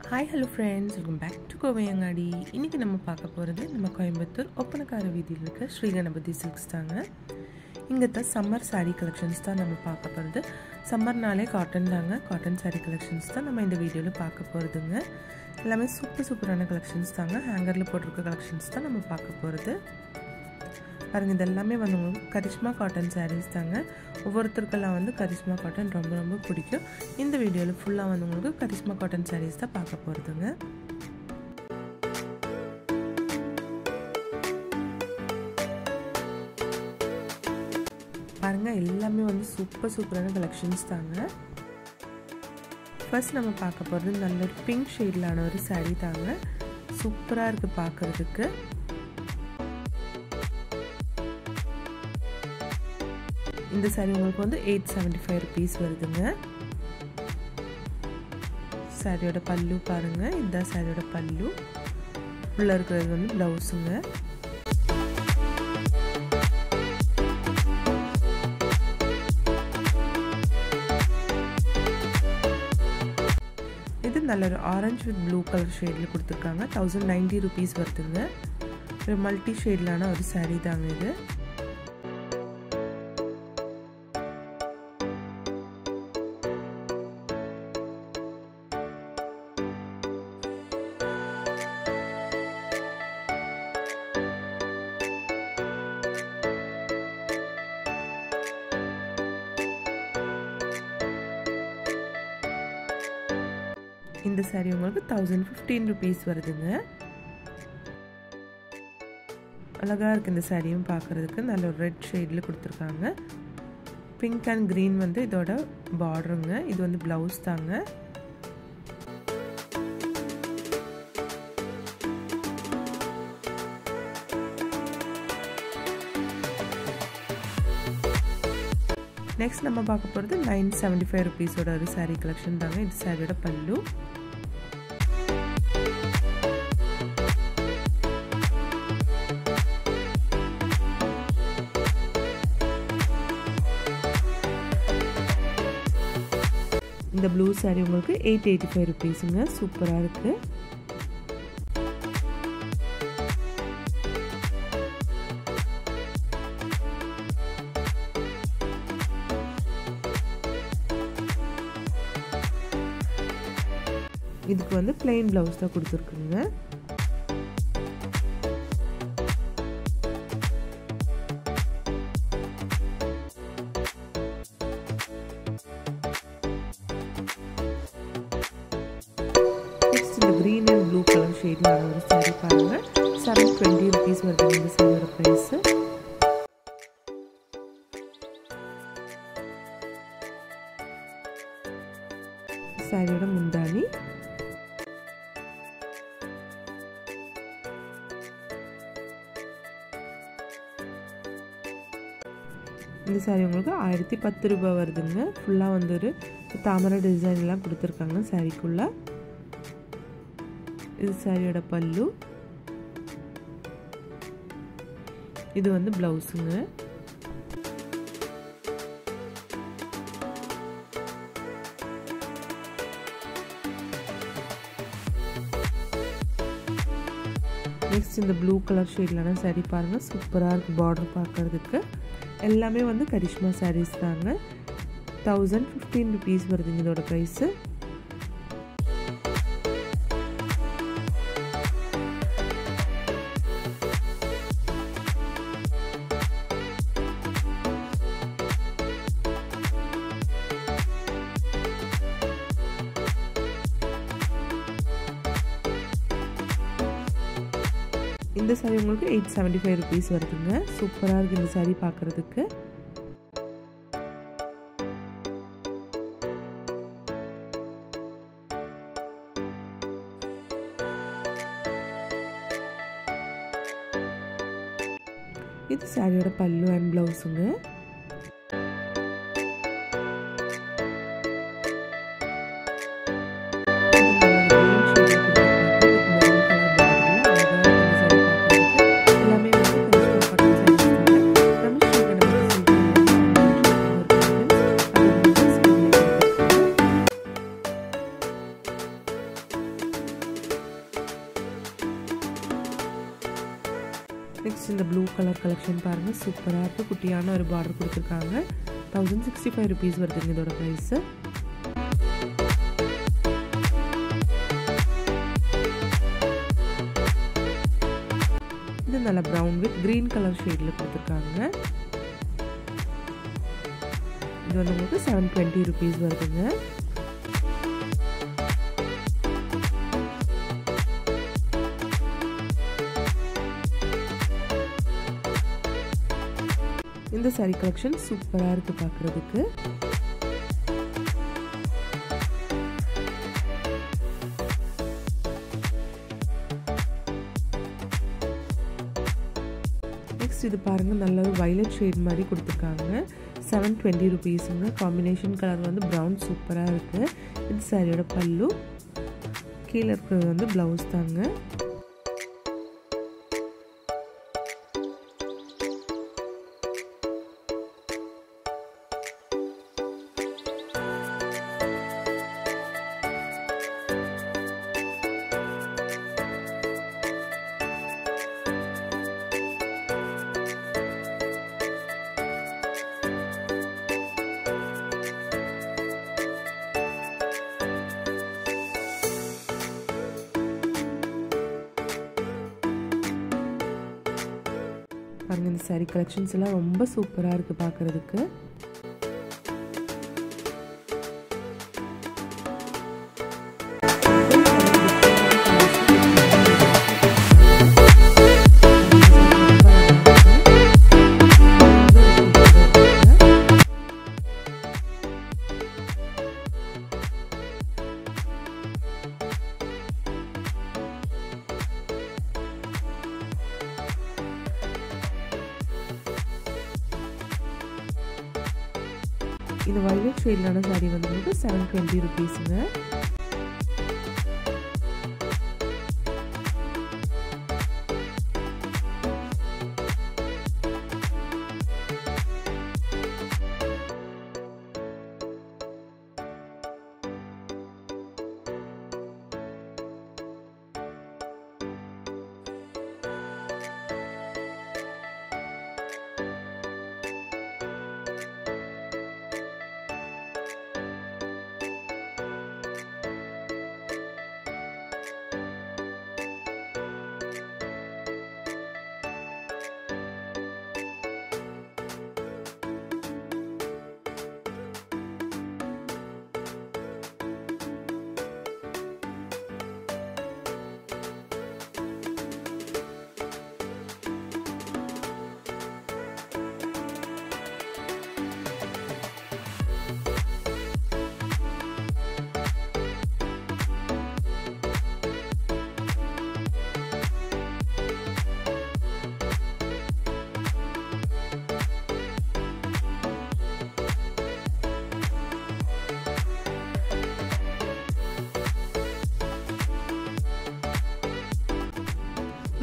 Hi, hello friends, welcome back to Kovayangadi. இன்னைக்கு நம்ம பார்க்க போறது நம்ம கோயம்புத்தூர் ஒப்பனக்கார வீதியில் இருக்க ஸ்ரீ கணபதி சில்க்ஸ் தாங்க. இங்க தான் சம்மர் saree collections தான் நம்ம பார்க்க போறது. சம்மர்னாலே காட்டன் தாங்க. காட்டன் saree collections தான் நம்ம இந்த வீடியோல பார்க்க போறதுங்க. எல்லாமே சூப்பரான collections தாங்க. ஹேங்கர்ல போட்டுருக்க collections தான் நம்ம பார்க்க போறது. பாருங்க இதெல்லாமே வந்து உங்களுக்கு கரிஷ்மா காட்டன் sarees தாங்க. ஒவ்வொருத்தருக்கெல்லாம் வந்து கரிஷ்மா காட்டன் ரொம்ப பிடிக்கும். இந்த வீடியோல ஃபுல்லா வந்து உங்களுக்கு கரிஷ்மா காட்டன் sarees தான் பார்க்க போறதுங்க. பாருங்க எல்லாமே வந்து சூப்பரான கலெக்ஷன்ஸ் தாங்க. ஃபர்ஸ்ட் நம்ம பார்க்க போறது நல்ல ஒரு பிங்க் ஷேட்லான ஒரு saree தாங்க. சூப்பரா இருக்கு பார்க்கிறதுக்கு. இந்த saree உங்களுக்கு வந்து 875 rupees வருதுங்க. சாரியோட பல்லு பாருங்க. இந்த சாரியோட பல்லு உள்ள இருக்கிறது வந்து ப்ளவுஸ்ங்க. இது நல்ல ஒரு ஆரஞ்சு வித் ப்ளூ கலர் ஷேட்ல கொடுத்திருக்காங்க. 1090 rupees வருதுங்க. ஒரு மல்டி ஷேட்லான ஒரு saree தாங்க இது. இந்த saree உங்களுக்கு 1015 rupees வருதுங்க. அழகா இருக்கு இந்த சாரியும் பார்க்கிறதுக்கு. நல்ல ஒரு ரெட் ஷேட்ல கொடுத்திருக்காங்க. பிங்க் அண்ட் கிரீன் வந்து இதோட பார்டருங்க. இது வந்து ப்ளவுஸ் தாங்க. நெக்ஸ்ட் நம்ம பார்க்க போறது 975 rupees ஓட ஒரு saree collection தாங்க. இது சாரியோட பல்லு. இந்த ப்ளூ saree உங்களுக்கு 885 rupeesங்க. சூப்பரா இருக்கு. இதுக்கு வந்து plain blouse தான் கொடுத்திருக்குங்க. நெக்ஸ்ட் இந்த green and blue color shade ல ஒரு saree பாருங்க. 720 rupees வருது இந்த saree பிரைஸ். சாரியோட முந்தானி. இந்த saree உங்களுக்கு 1010 ரூபாய் வருதுங்க. ஃபுல்லா வந்து ஒரு தாமரை டிசைன் எல்லாம் கொடுத்திருக்காங்க சாரிக்குள்ள. இது சாரியோட பல்லு. இது வந்து ப்ளவுஸ்ங்க. நெக்ஸ்ட் இந்த ப்ளூ கலர் ஷேட்லான saree பாருங்க. சூப்பரா இருக்கு பார்டர் பார்க்கிறதுக்கு. எல்லாமே வந்து கரிஷ்மா sarees தாங்க. 1015 rupees வருதுங்க இதோட பிரைஸ். இந்த saree உங்களுக்கு 875 rupees வருதுங்க. சூப்பரா இருக்கு இந்த saree பார்க்கிறதுக்கு. இது சாரியோட பல்லு அண்ட் ப்ளவுஸ்ங்க. நெக்ஸ்ட் இந்த ப்ளூ கலர் கலெக்ஷன் பாருங்கள், சூப்பராக இருக்குது. குட்டியான ஒரு பார்டர் கொடுத்துருக்காங்க. 1065 rupees வருதுங்க இதோட ப்ரைஸு. இது நல்ல ப்ரௌன் வித் க்ரீன் கலர் ஷேடில் கொடுத்துருக்காங்க. இது வந்து உங்களுக்கு 720 rupees வருதுங்க. இந்த saree கலெக்ஷன் சூப்பராக இருக்குது பார்க்குறதுக்கு. நெக்ஸ்ட் இது பாருங்கள், நல்ல ஒரு வயலட் ஷேட் மாதிரி கொடுத்துருக்காங்க. 720 rupeesங்க. காம்பினேஷன் கலர் வந்து ப்ரௌன் சூப்பராக இருக்குது. இது சாரியோட பல்லு. கீழே இருக்கிறது வந்து ப்ளவுஸ் தாங்க. பாருங்கள், இந்த saree கலெக்ஷன்ஸ் எல்லாம் ரொம்ப சூப்பராக இருக்குது பார்க்குறதுக்கு. இந்த வயலட் ஷேட்லான சாரி வந்து 720 rupeesங்க.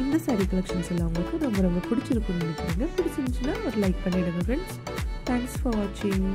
இந்த saree கலெக்ஷன்ஸ் எல்லாம் உங்களுக்கு ரொம்ப ரொம்ப பிடிச்சிருக்குன்னு நினைக்கிறேங்க. பிடிச்சிருந்துச்சுன்னா ஒரு லைக் பண்ணிடுங்க ஃப்ரெண்ட்ஸ். தேங்க்ஸ் ஃபார் வாட்சிங்.